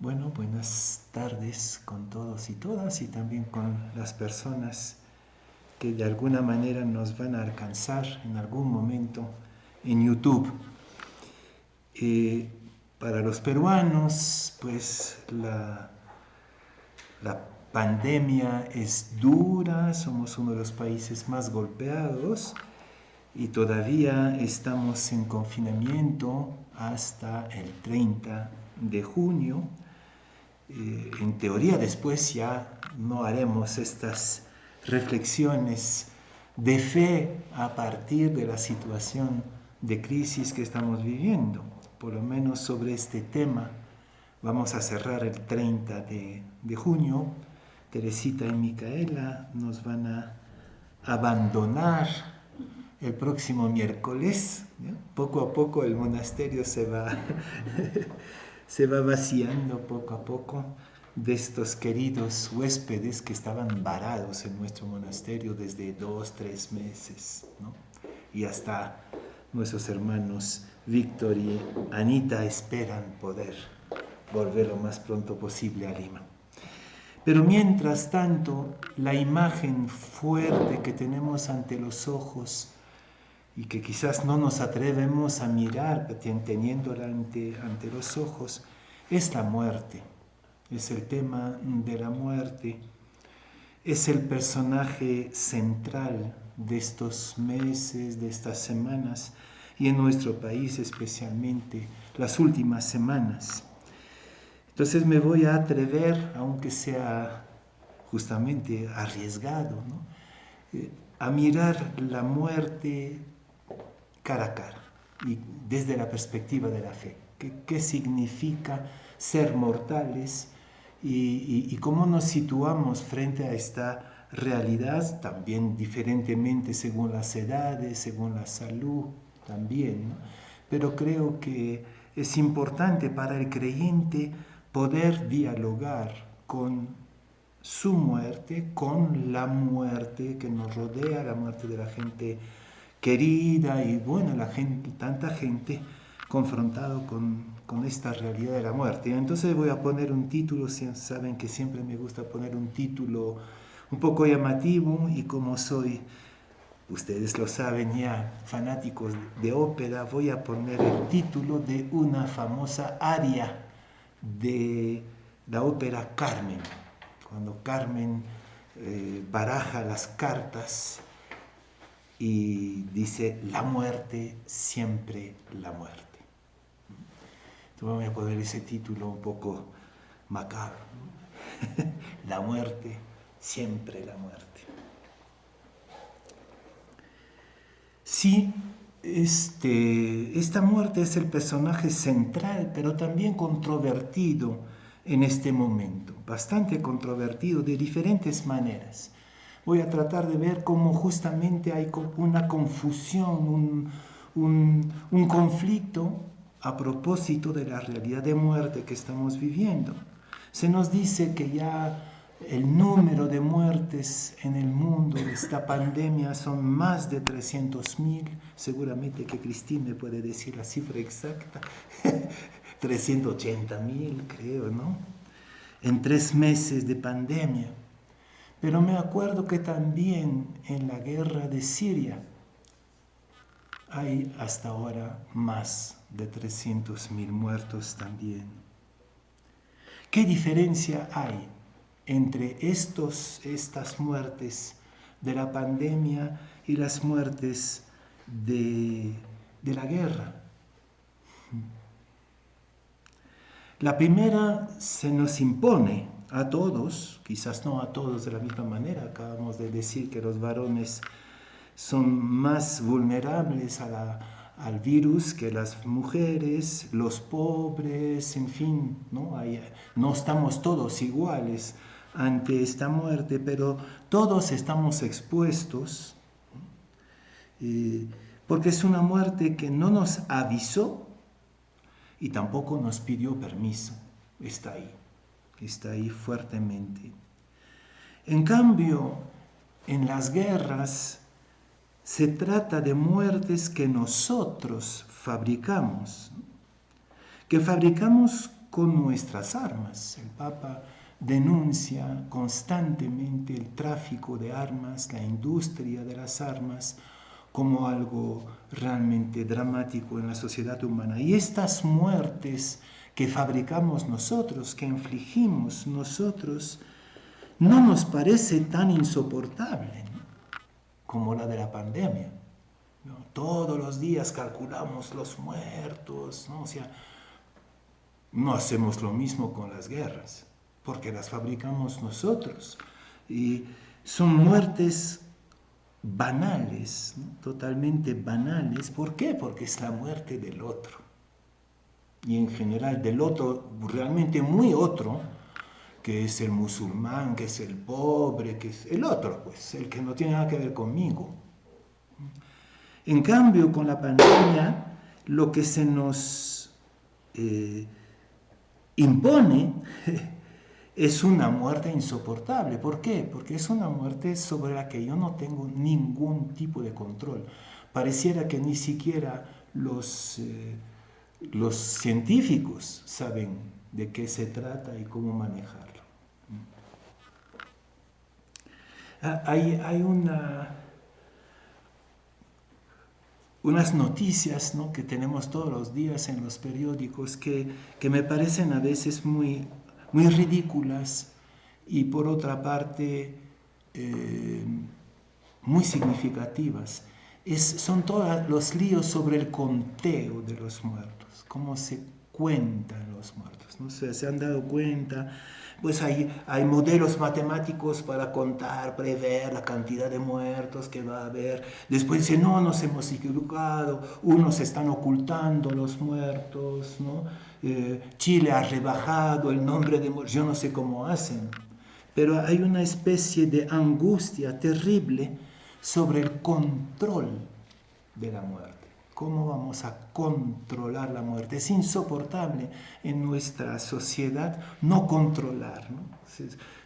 Bueno, buenas tardes con todos y todas y también con las personas que de alguna manera nos van a alcanzar en algún momento en YouTube. Eh, para los peruanos, pues la pandemia es dura, somos uno de los países más golpeados y todavía estamos en confinamiento hasta el 30 de junio. En teoría después ya no haremos estas reflexiones de fe a partir de la situación de crisis que estamos viviendo. Por lo menos sobre este tema vamos a cerrar el 30 de junio. Teresita y Micaela nos van a abandonar el próximo miércoles. ¿No? Poco a poco el monasterio se va vaciando poco a poco de estos queridos huéspedes que estaban varados en nuestro monasterio desde 2, 3 meses, ¿no? Y hasta nuestros hermanos Víctor y Anita esperan poder volver lo más pronto posible a Lima. Pero mientras tanto, la imagen fuerte que tenemos ante los ojos y que quizás no nos atrevemos a mirar teniéndola ante los ojos, es la muerte. Es el tema de la muerte. Es el personaje central de estos meses, de estas semanas, y en nuestro país especialmente las últimas semanas. Entonces me voy a atrever, aunque sea justamente arriesgado, ¿no? A mirar la muerte cara a cara y desde la perspectiva de la fe. ¿Qué significa ser mortales y cómo nos situamos frente a esta realidad, también diferentemente según las edades, según la salud también, ¿no? Pero creo que es importante para el creyente poder dialogar con su muerte, con la muerte que nos rodea, la muerte de la gente querida y bueno, tanta gente confrontado con esta realidad de la muerte. Entonces voy a poner un título, saben que siempre me gusta poner un título un poco llamativo y como soy, ustedes lo saben ya, fanáticos de ópera, voy a poner el título de una famosa aria de la ópera Carmen, cuando Carmen baraja las cartas y dice la muerte, siempre la muerte. Entonces voy a poner ese título un poco macabro, ¿no? La muerte, siempre la muerte. Sí, esta muerte es el personaje central, pero también controvertido en este momento, bastante controvertido de diferentes maneras. Voy a tratar de ver cómo justamente hay una confusión, un conflicto a propósito de la realidad de muerte que estamos viviendo. Se nos dice que ya el número de muertes en el mundo de esta pandemia son más de 300.000, seguramente que Cristín me puede decir la cifra exacta, 380.000 creo, ¿no? En 3 meses de pandemia. Pero me acuerdo que también en la guerra de Siria hay hasta ahora más de 300.000 muertos también. ¿Qué diferencia hay entre estas muertes de la pandemia y las muertes de la guerra? La primera se nos impone a todos, quizás no a todos de la misma manera. Acabamos de decir que los varones son más vulnerables al virus que las mujeres, los pobres, en fin, no estamos todos iguales ante esta muerte, pero todos estamos expuestos, porque es una muerte que no nos avisó y tampoco nos pidió permiso, está ahí fuertemente. En cambio, en las guerras se trata de muertes que nosotros fabricamos con nuestras armas. El Papa denuncia constantemente el tráfico de armas, la industria de las armas, como algo realmente dramático en la sociedad humana. Y estas muertes que fabricamos nosotros, que infligimos nosotros, no nos parece tan insoportable, ¿no?, como la de la pandemia, ¿no? Todos los días calculamos los muertos, ¿no? O sea, no hacemos lo mismo con las guerras, porque las fabricamos nosotros. Y son muertes banales, ¿no?, totalmente banales. ¿Por qué? Porque es la muerte del otro. Y en general del otro, realmente muy otro, que es el musulmán, que es el pobre, que es el otro, pues, el que no tiene nada que ver conmigo. En cambio, con la pandemia, lo que se nos impone es una muerte insoportable. ¿Por qué? Porque es una muerte sobre la que yo no tengo ningún tipo de control. Pareciera que ni siquiera los científicos saben de qué se trata y cómo manejarlo. Hay unas noticias, ¿no?, que tenemos todos los días en los periódicos que me parecen a veces muy, muy ridículas y por otra parte muy significativas. Son todos los líos sobre el conteo de los muertos, cómo se cuentan los muertos, ¿no? Se han dado cuenta, pues hay modelos matemáticos para contar, prever la cantidad de muertos que va a haber. Después dicen, no, nos hemos equivocado, unos están ocultando los muertos, ¿no? Chile ha rebajado el nombre de muertos, yo no sé cómo hacen, pero hay una especie de angustia terrible sobre el control de la muerte. ¿Cómo vamos a controlar la muerte? Es insoportable en nuestra sociedad no controlar, ¿no?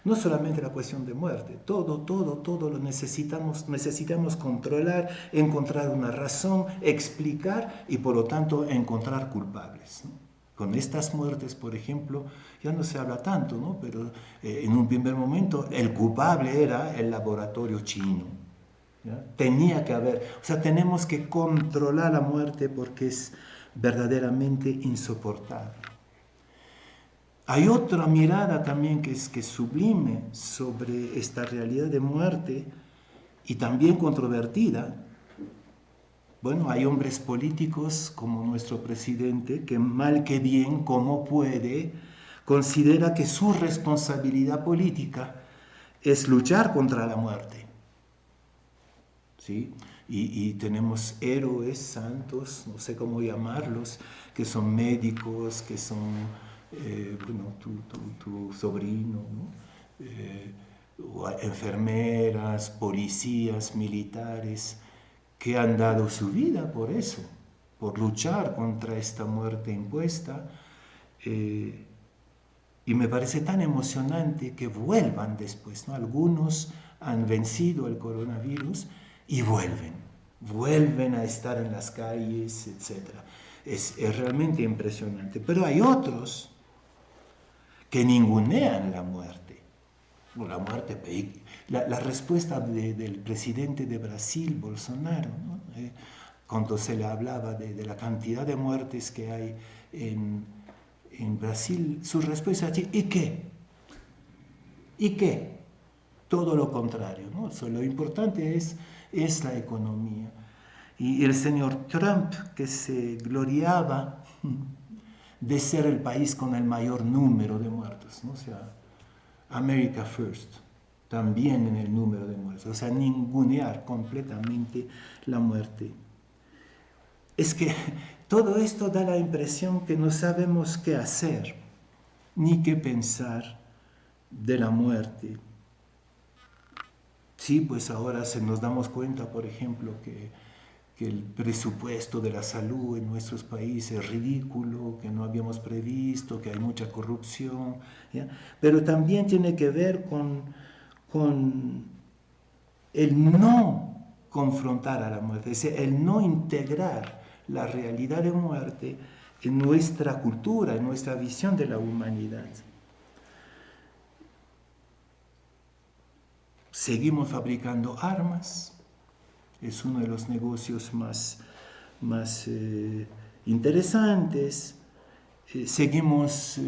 No solamente la cuestión de muerte, todo lo necesitamos controlar, encontrar una razón, explicar y por lo tanto encontrar culpables, ¿no? Con estas muertes, por ejemplo, ya no se habla tanto, ¿no? Pero en un primer momento el culpable era el laboratorio chino. ¿Ya? Tenía que haber, o sea, tenemos que controlar la muerte porque es verdaderamente insoportable. Hay otra mirada también que es sublime sobre esta realidad de muerte y también controvertida. Bueno, hay hombres políticos como nuestro presidente que mal que bien, como puede, considera que su responsabilidad política es luchar contra la muerte. ¿Sí? Y tenemos héroes, santos, no sé cómo llamarlos, que son médicos, que son, bueno, tu sobrino, ¿no? O enfermeras, policías, militares, que han dado su vida por eso, por luchar contra esta muerte impuesta. Y me parece tan emocionante que vuelvan después, ¿no? Algunos han vencido el coronavirus y vuelven a estar en las calles, etc. Es realmente impresionante. Pero hay otros que ningunean la muerte. La muerte, la respuesta del presidente de Brasil, Bolsonaro, ¿no? Cuando se le hablaba de la cantidad de muertes que hay en Brasil, su respuesta es, ¿y qué? ¿Y qué? Todo lo contrario, ¿no? Lo importante es la economía. Y el señor Trump, que se gloriaba de ser el país con el mayor número de muertos, ¿no? O sea, America First, también en el número de muertos, o sea, ningunear completamente la muerte. Es que todo esto da la impresión que no sabemos qué hacer, ni qué pensar de la muerte. Sí, pues ahora nos damos cuenta, por ejemplo, que el presupuesto de la salud en nuestros países es ridículo, que no habíamos previsto, que hay mucha corrupción, ¿ya? Pero también tiene que ver con el no confrontar a la muerte, es decir, el no integrar la realidad de muerte en nuestra cultura, en nuestra visión de la humanidad. Seguimos fabricando armas, es uno de los negocios más interesantes. Seguimos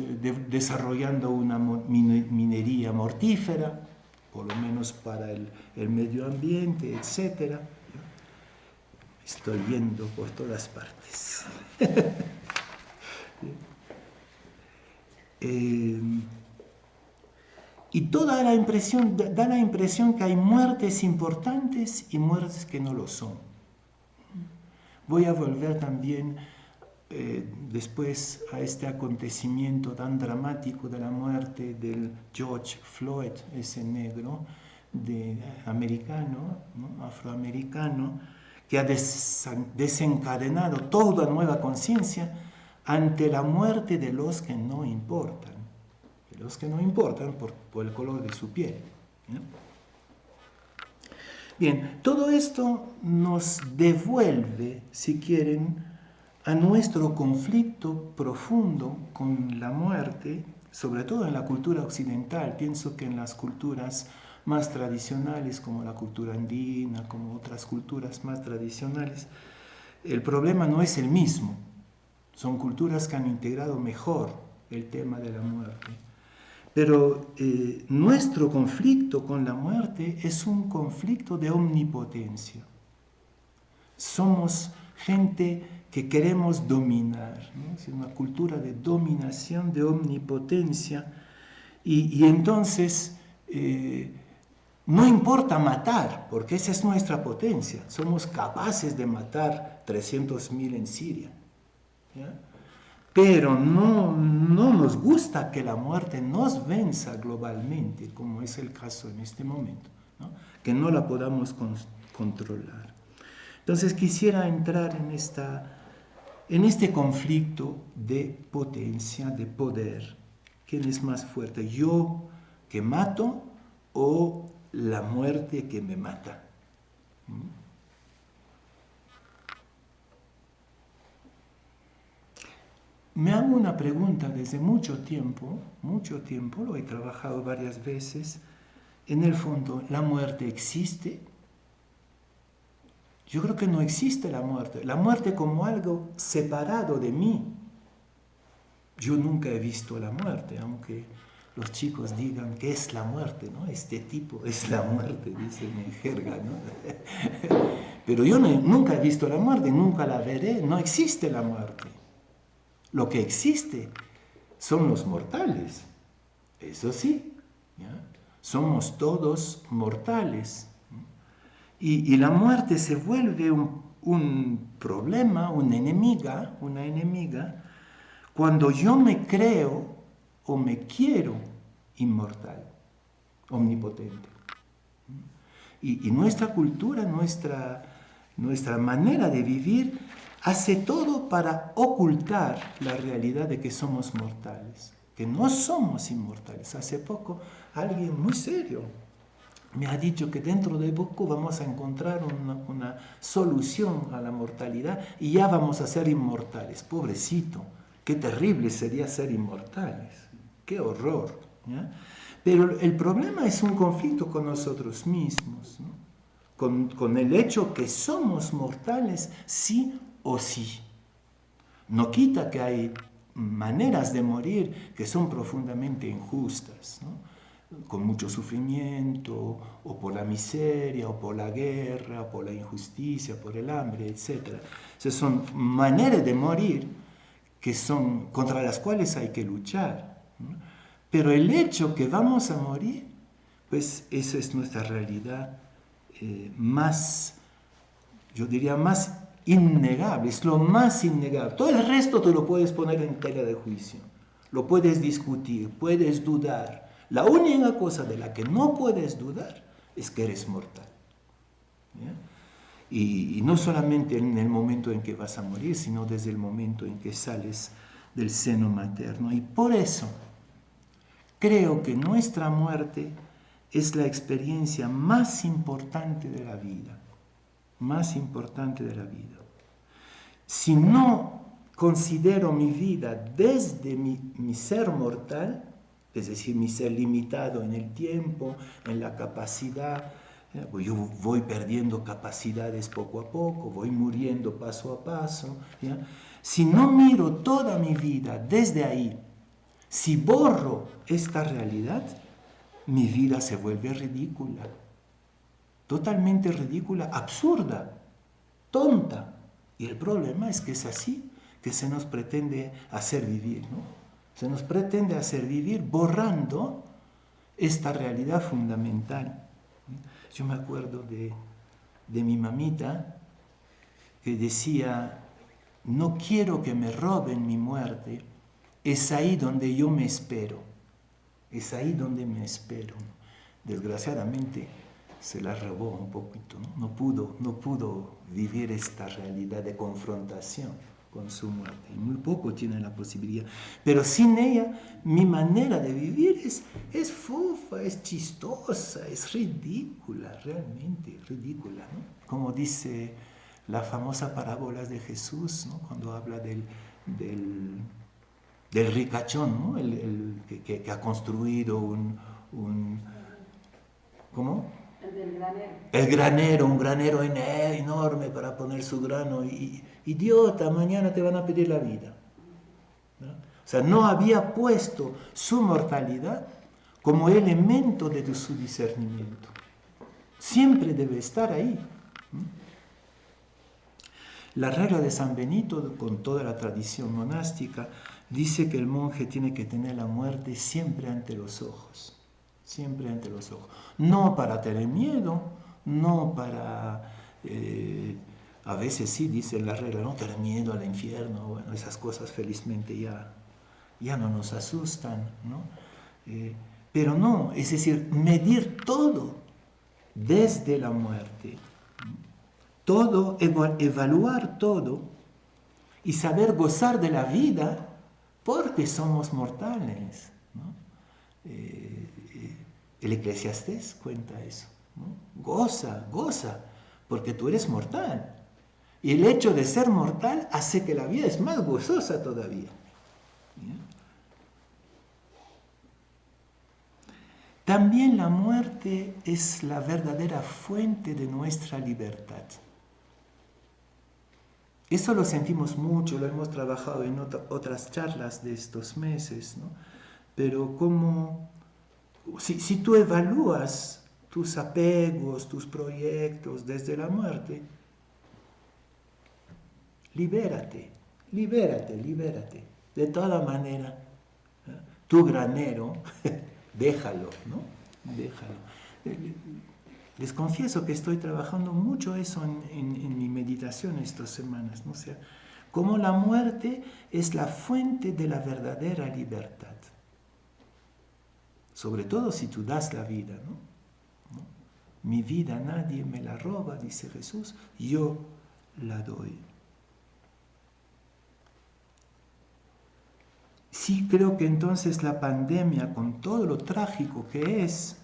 desarrollando una minería mortífera, por lo menos para el medio ambiente, etc. Estoy yendo por todas partes. Y da la impresión que hay muertes importantes y muertes que no lo son. Voy a volver también después a este acontecimiento tan dramático de la muerte del George Floyd, ese negro americano, ¿no? Afroamericano, que ha desencadenado toda nueva conciencia ante la muerte de los que no importan. De los que no importan por el color de su piel, ¿no? Bien, todo esto nos devuelve, si quieren, a nuestro conflicto profundo con la muerte, sobre todo en la cultura occidental. Pienso que en las culturas más tradicionales, como la cultura andina, como otras culturas más tradicionales, el problema no es el mismo. Son culturas que han integrado mejor el tema de la muerte. Pero nuestro conflicto con la muerte es un conflicto de omnipotencia. Somos gente que queremos dominar, ¿no? Es una cultura de dominación, de omnipotencia, y entonces no importa matar, porque esa es nuestra potencia. Somos capaces de matar 300.000 en Siria, ¿ya? Pero no nos gusta que la muerte nos venza globalmente, como es el caso en este momento, ¿no? Que no la podamos controlar. Entonces quisiera entrar en este conflicto de potencia, de poder. ¿Quién es más fuerte? ¿Yo que mato o la muerte que me mata? Me hago una pregunta desde mucho tiempo, lo he trabajado varias veces. En el fondo, ¿la muerte existe? Yo creo que no existe la muerte como algo separado de mí. Yo nunca he visto la muerte, aunque los chicos digan que es la muerte, ¿no? Este tipo es la muerte, dicen en jerga, ¿no? Pero yo nunca he visto la muerte, nunca la veré, no existe la muerte. Lo que existe son los mortales, eso sí, ¿ya? Somos todos mortales. Y la muerte se vuelve un problema, una enemiga, cuando yo me creo o me quiero inmortal, omnipotente. Y nuestra cultura, nuestra manera de vivir hace todo para ocultar la realidad de que somos mortales, que no somos inmortales. Hace poco alguien muy serio me ha dicho que dentro de poco vamos a encontrar una solución a la mortalidad y ya vamos a ser inmortales. Pobrecito, qué terrible sería ser inmortales, qué horror, ¿ya? Pero el problema es un conflicto con nosotros mismos, ¿no? Con el hecho que somos mortales sí o sí. No quita que hay maneras de morir que son profundamente injustas, ¿no? Con mucho sufrimiento, o por la miseria, o por la guerra, o por la injusticia, por el hambre, etc. O sea, son maneras de morir que son contra las cuales hay que luchar, ¿no? Pero el hecho que vamos a morir, pues esa es nuestra realidad más, yo diría, más innegable, es lo más innegable. Todo el resto te lo puedes poner en tela de juicio, lo puedes discutir, puedes dudar. La única cosa de la que no puedes dudar es que eres mortal, ¿ya? Y no solamente en el momento en que vas a morir, sino desde el momento en que sales del seno materno. Y por eso creo que nuestra muerte es la experiencia más importante de la vida, más importante de la vida. Si no considero mi vida desde mi ser mortal, es decir, mi ser limitado en el tiempo, en la capacidad, yo voy perdiendo capacidades poco a poco, voy muriendo paso a paso. ¿Ya? Si no miro toda mi vida desde ahí, si borro esta realidad, mi vida se vuelve ridícula, totalmente ridícula, absurda, tonta. Y el problema es que es así que se nos pretende hacer vivir, ¿no? Se nos pretende hacer vivir borrando esta realidad fundamental. Yo me acuerdo de mi mamita que decía, no quiero que me roben mi muerte, es ahí donde yo me espero, es ahí donde me espero. Desgraciadamente se la robó un poquito, ¿no? No pudo vivir esta realidad de confrontación con su muerte, y muy poco tiene la posibilidad. Pero sin ella, mi manera de vivir es fofa, es chistosa, es ridícula, realmente ridícula, ¿no? Como dice la famosa parábola de Jesús, ¿no? Cuando habla del ricachón, ¿no? Que ha construido ¿cómo? El del granero. El granero, un granero enorme para poner su grano. Y idiota, mañana te van a pedir la vida, ¿no? O sea, no había puesto su mortalidad como elemento de su discernimiento. Siempre debe estar ahí. La regla de San Benito, con toda la tradición monástica, dice que el monje tiene que tener la muerte siempre ante los ojos. Siempre ante los ojos. No para tener miedo, no para... a veces sí dice la regla, no tener miedo al infierno. Bueno, esas cosas felizmente ya no nos asustan, ¿no? Pero no, es decir, medir todo desde la muerte. Todo, evaluar todo y saber gozar de la vida porque somos mortales, ¿no? El Eclesiastés cuenta eso, ¿no? Goza, porque tú eres mortal. Y el hecho de ser mortal hace que la vida es más gozosa todavía. ¿Ya? También la muerte es la verdadera fuente de nuestra libertad. Eso lo sentimos mucho, lo hemos trabajado en otras charlas de estos meses, ¿no? Pero como si tú evalúas tus apegos, tus proyectos desde la muerte, libérate. De toda manera, ¿eh? Tu granero, déjalo, ¿no? Déjalo. Les confieso que estoy trabajando mucho eso en mi meditación estas semanas, ¿no? O sea, cómo la muerte es la fuente de la verdadera libertad. Sobre todo si tú das la vida, ¿no? Mi vida nadie me la roba, dice Jesús, yo la doy. Sí creo que entonces la pandemia, con todo lo trágico que es,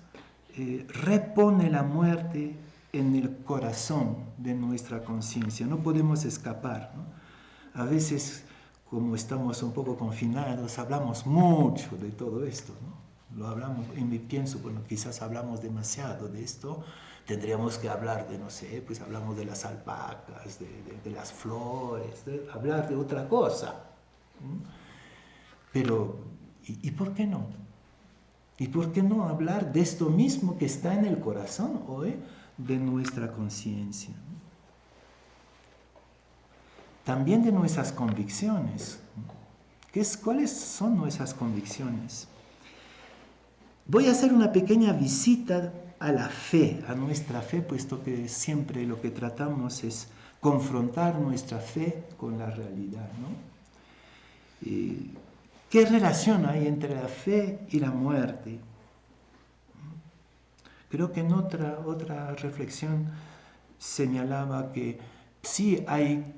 repone la muerte en el corazón de nuestra conciencia. No podemos escapar, ¿no? A veces, como estamos un poco confinados, hablamos mucho de todo esto, ¿no? Lo hablamos, y me pienso, bueno, quizás hablamos demasiado de esto, tendríamos que hablar de, no sé, pues hablamos de las alpacas, de las flores, hablar de otra cosa. Pero, ¿y por qué no? ¿Y por qué no hablar de esto mismo que está en el corazón hoy de nuestra conciencia? También de nuestras convicciones. ¿Cuáles son nuestras convicciones? Voy a hacer una pequeña visita a la fe, a nuestra fe, puesto que siempre lo que tratamos es confrontar nuestra fe con la realidad, ¿no? ¿Qué relación hay entre la fe y la muerte? Creo que en otra reflexión señalaba que sí hay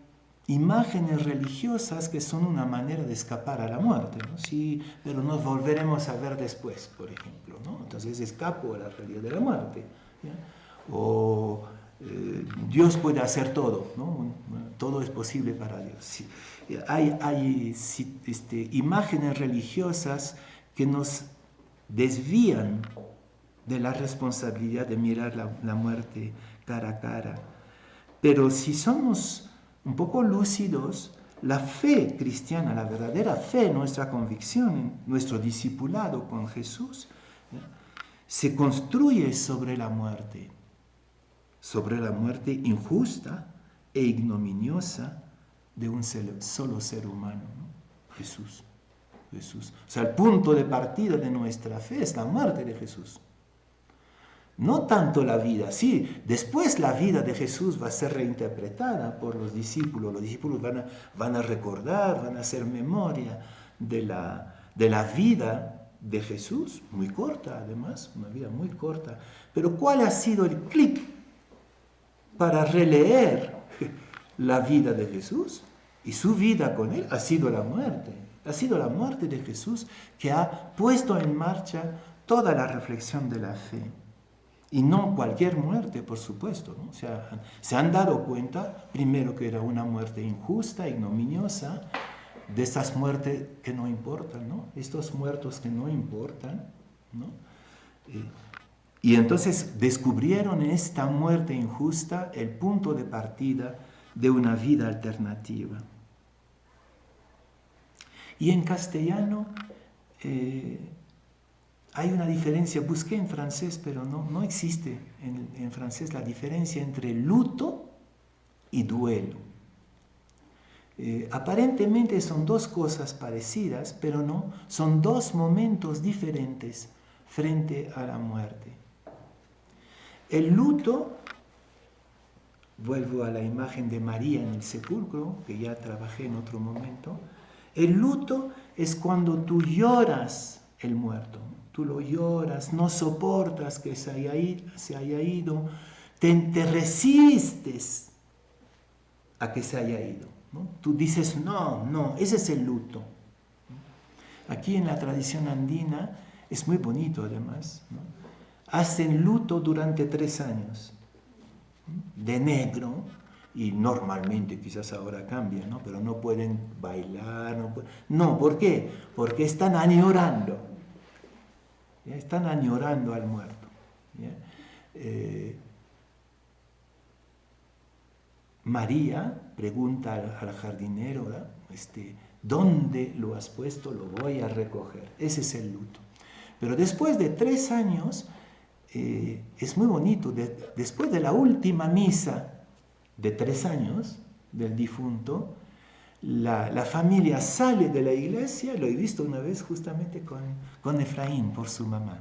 imágenes religiosas que son una manera de escapar a la muerte, ¿no? Sí, pero nos volveremos a ver después, por ejemplo, ¿no? Entonces escapo a la realidad de la muerte, ¿ya? O Dios puede hacer todo, ¿no? todo es posible para Dios. Sí, hay imágenes religiosas que nos desvían de la responsabilidad de mirar la muerte cara a cara. Pero si somos un poco lúcidos, la fe cristiana, la verdadera fe, nuestra convicción, nuestro discipulado con Jesús, se construye sobre la muerte injusta e ignominiosa de un solo ser humano, ¿no? Jesús. O sea, el punto de partida de nuestra fe es la muerte de Jesús. No tanto la vida, sí, después la vida de Jesús va a ser reinterpretada por los discípulos van a recordar, van a hacer memoria de la vida de Jesús, muy corta además, una vida muy corta. Pero ¿cuál ha sido el clic para releer la vida de Jesús? Y su vida con él ha sido la muerte de Jesús que ha puesto en marcha toda la reflexión de la fe. Y no cualquier muerte, por supuesto, ¿no? O sea, se han dado cuenta, primero, que era una muerte injusta, ignominiosa, de esas muertes que no importan, ¿no? Estos muertos que no importan, ¿no? Y entonces descubrieron en esta muerte injusta el punto de partida de una vida alternativa. Y en castellano hay una diferencia, busqué en francés, pero no existe en francés la diferencia entre luto y duelo. Aparentemente son dos cosas parecidas, pero no, son dos momentos diferentes frente a la muerte. El luto, vuelvo a la imagen de María en el sepulcro, que ya trabajé en otro momento, el luto es cuando tú lloras el muerto. Tú lo lloras, no soportas que se haya ido, te resistes a que se haya ido, ¿no? Tú dices, no, ese es el luto. Aquí en la tradición andina es muy bonito además, ¿no? Hacen luto durante 3 años, de negro, y normalmente quizás ahora cambia, ¿no? Pero no pueden bailar, no, ¿por qué? Porque están añorando. ¿Ya? Están añorando al muerto. María pregunta al jardinero, ¿verdad? ¿Dónde lo has puesto? Lo voy a recoger. Ese es el luto. Pero después de 3 años, es muy bonito, después de la última misa de 3 años del difunto, la familia sale de la iglesia, lo he visto una vez justamente con Efraín por su mamá.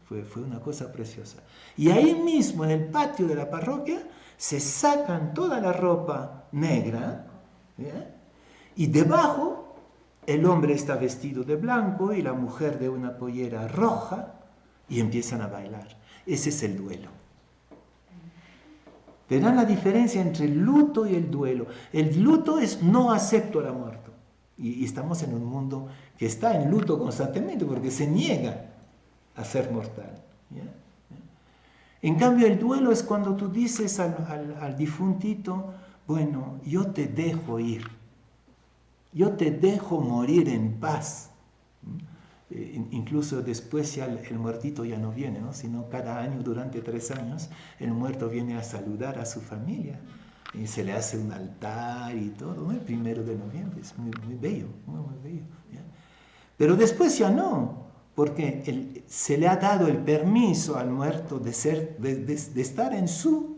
Fue una cosa preciosa. Y ahí mismo, en el patio de la parroquia, se sacan toda la ropa negra, ¿ya? Y debajo el hombre está vestido de blanco y la mujer de una pollera roja y empiezan a bailar. Ese es el duelo. Verán la diferencia entre el luto y el duelo. El luto es no acepto la muerte. Y estamos en un mundo que está en luto constantemente porque se niega a ser mortal. ¿Ya? En cambio, el duelo es cuando tú dices al difuntito, bueno, yo te dejo ir. Yo te dejo morir en paz. Incluso después ya el muertito ya no viene, ¿no? Sino cada año, durante 3 años, el muerto viene a saludar a su familia. Y se le hace un altar y todo, ¿no? El 1 de noviembre, es muy, muy bello, muy, muy bello. ¿Ya? Pero después ya no, porque se le ha dado el permiso al muerto de estar en su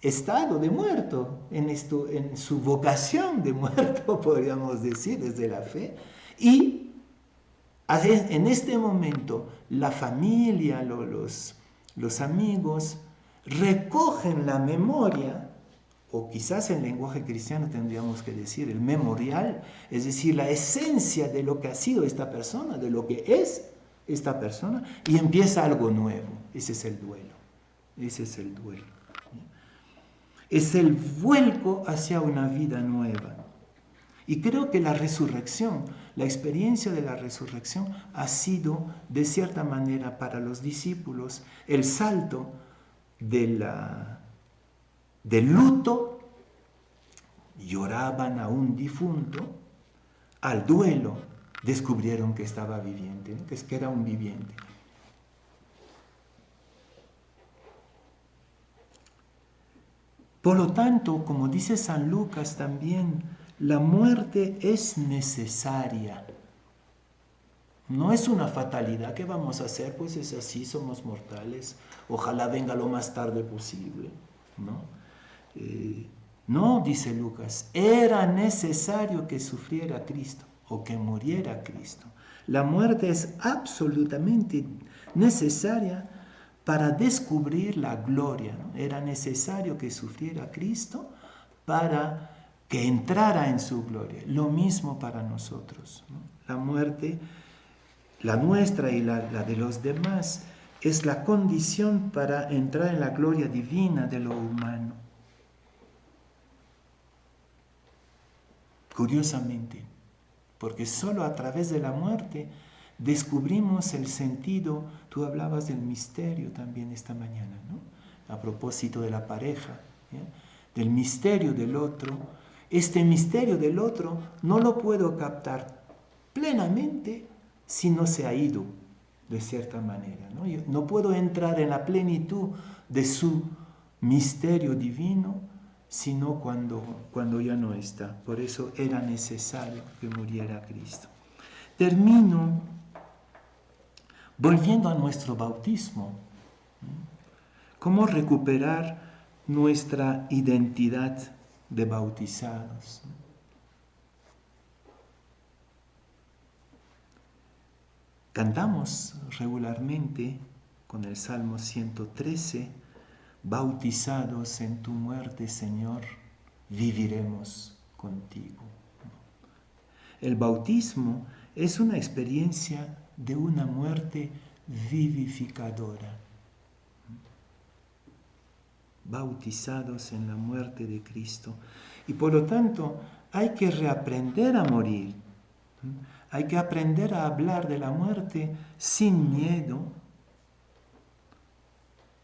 estado de muerto, en su vocación de muerto, podríamos decir, desde la fe, y en este momento la familia, los amigos recogen la memoria, o quizás en lenguaje cristiano tendríamos que decir el memorial, es decir, la esencia de lo que ha sido esta persona, de lo que es esta persona, y empieza algo nuevo. Ese es el duelo. Ese es el duelo. Es el vuelco hacia una vida nueva. Y creo que la resurrección, la experiencia de la resurrección ha sido, de cierta manera, para los discípulos, el salto del luto lloraban a un difunto, al duelo descubrieron que estaba viviente, ¿no? Que era un viviente. Por lo tanto, como dice San Lucas también, la muerte es necesaria. No es una fatalidad. ¿Qué vamos a hacer? Pues es así, somos mortales. Ojalá venga lo más tarde posible, ¿no? No, dice Lucas, era necesario que sufriera Cristo o que muriera Cristo. La muerte es absolutamente necesaria para descubrir la gloria, ¿no? Era necesario que sufriera Cristo para que entrara en su gloria. Lo mismo para nosotros, ¿no? La muerte, la nuestra y la de los demás, es la condición para entrar en la gloria divina de lo humano. Curiosamente, porque solo a través de la muerte descubrimos el sentido. Tú hablabas del misterio también esta mañana, ¿no? A propósito de la pareja, ¿ya? Del misterio del otro. Este misterio del otro no lo puedo captar plenamente si no se ha ido, de cierta manera, ¿no? Yo no puedo entrar en la plenitud de su misterio divino sino cuando ya no está. Por eso era necesario que muriera Cristo. Termino volviendo a nuestro bautismo. ¿Cómo recuperar nuestra identidad de bautizados? Cantamos regularmente con el Salmo 113, bautizados en tu muerte, Señor, viviremos contigo. El bautismo es una experiencia de una muerte vivificadora. Bautizados en la muerte de Cristo. Y por lo tanto, hay que reaprender a morir. Hay que aprender a hablar de la muerte sin miedo,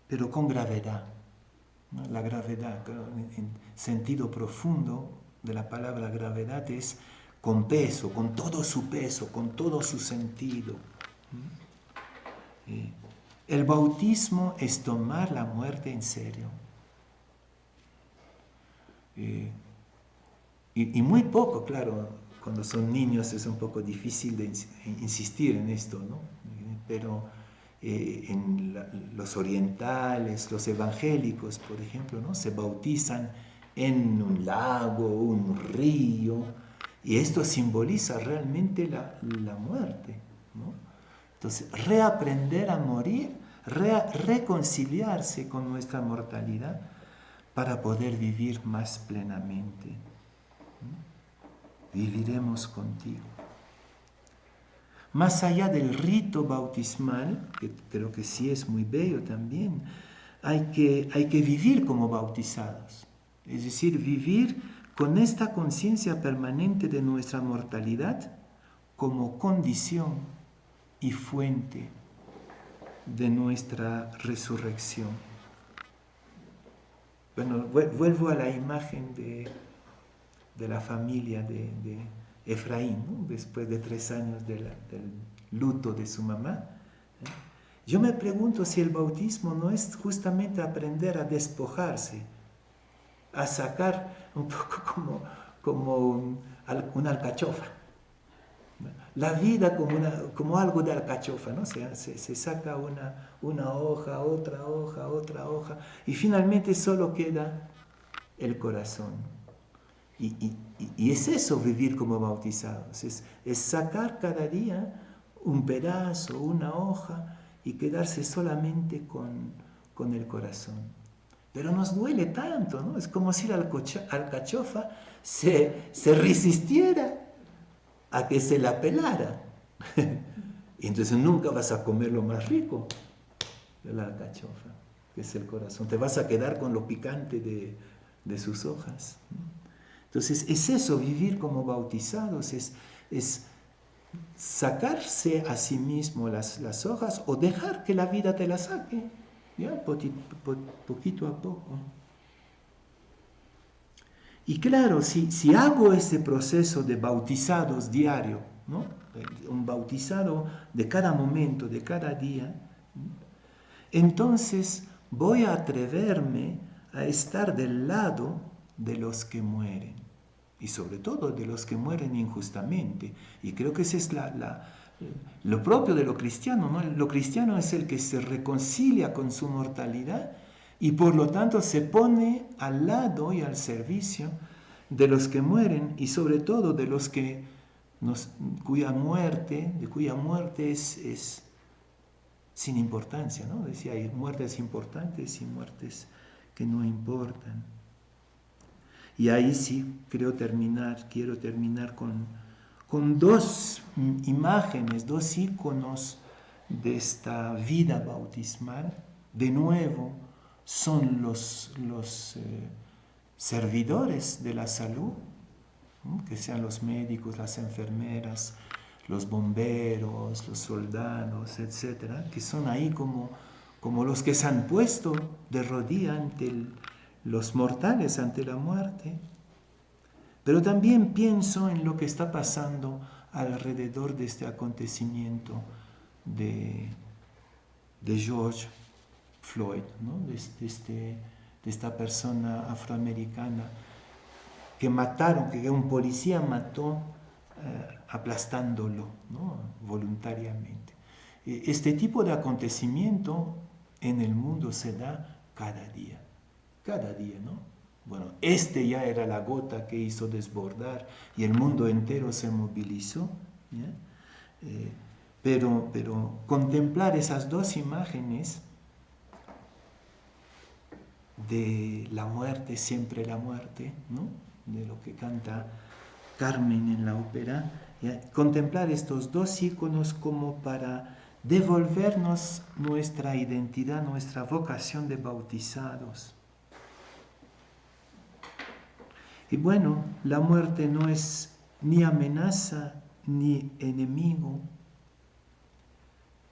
pero con gravedad. La gravedad, en sentido profundo de la palabra gravedad, es con peso, con todo su peso, con todo su sentido. El bautismo es tomar la muerte en serio. Y muy poco, claro, cuando son niños es un poco difícil de insistir en esto, ¿no? Pero los orientales, los evangélicos, por ejemplo, ¿no? Se bautizan en un lago, un río, y esto simboliza realmente la muerte, ¿no? Entonces, reaprender a morir, reconciliarse con nuestra mortalidad para poder vivir más plenamente. Viviremos contigo. Más allá del rito bautismal, que creo que sí es muy bello también, hay que vivir como bautizados. Es decir, vivir con esta conciencia permanente de nuestra mortalidad como condición y fuente de nuestra resurrección. Bueno, vuelvo a la imagen de la familia de Efraín, ¿no? Después de 3 años del luto de su mamá. Yo me pregunto si el bautismo no es justamente aprender a despojarse, a sacar un poco como una alcachofa. La vida como algo de alcachofa, ¿no? Se saca una hoja, otra hoja, y finalmente solo queda el corazón. Y es eso vivir como bautizados, es sacar cada día un pedazo, una hoja, y quedarse solamente con el corazón. Pero nos duele tanto, ¿no? Es como si la alcachofa se resistiera a que se la pelara. Y entonces nunca vas a comer lo más rico de la alcachofa, que es el corazón. Te vas a quedar con lo picante de sus hojas. Entonces es eso, vivir como bautizados, es sacarse a sí mismo las hojas o dejar que la vida te las saque, ¿ya? Poquito a poco. Y claro, si hago ese proceso de bautizados diario, ¿no? Un bautizado de cada momento, de cada día, entonces voy a atreverme a estar del lado de los que mueren, y sobre todo de los que mueren injustamente. Y creo que ese es lo propio de lo cristiano, ¿no? Lo cristiano es el que se reconcilia con su mortalidad y por lo tanto se pone al lado y al servicio de los que mueren y sobre todo de los que cuya muerte es sin importancia, ¿no? Decía, hay muertes importantes y muertes que no importan. Y ahí sí quiero terminar con dos imágenes, dos íconos de esta vida bautismal. De nuevo, son los servidores de la salud, ¿no? Que sean los médicos, las enfermeras, los bomberos, los soldados, etcétera, que son ahí como los que se han puesto de rodillas ante los mortales, ante la muerte. Pero también pienso en lo que está pasando alrededor de este acontecimiento de George Floyd, ¿no? de esta persona afroamericana que mataron, que un policía mató aplastándolo, ¿no? Voluntariamente. Este tipo de acontecimiento en el mundo se da cada día, ¿no? Bueno, este ya era la gota que hizo desbordar y el mundo entero se movilizó, ¿ya? Pero contemplar esas dos imágenes de la muerte, siempre la muerte, ¿no? De lo que canta Carmen en la ópera, ¿ya? Contemplar estos dos íconos como para devolvernos nuestra identidad, nuestra vocación de bautizados. Y bueno, la muerte no es ni amenaza ni enemigo,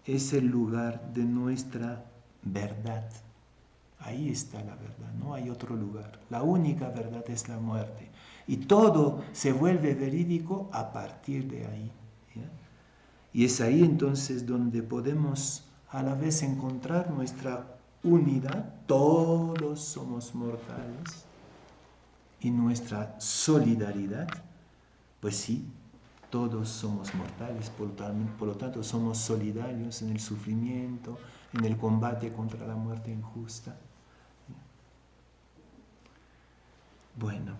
es el lugar de nuestra verdad. Ahí está la verdad, no hay otro lugar. La única verdad es la muerte. Y todo se vuelve verídico a partir de ahí, ¿ya? Y es ahí entonces donde podemos a la vez encontrar nuestra unidad. Todos somos mortales. Y nuestra solidaridad, pues sí, todos somos mortales, por lo tanto somos solidarios en el sufrimiento, en el combate contra la muerte injusta. Bueno,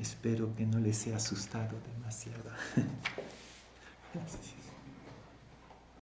espero que no les haya asustado demasiado. Gracias.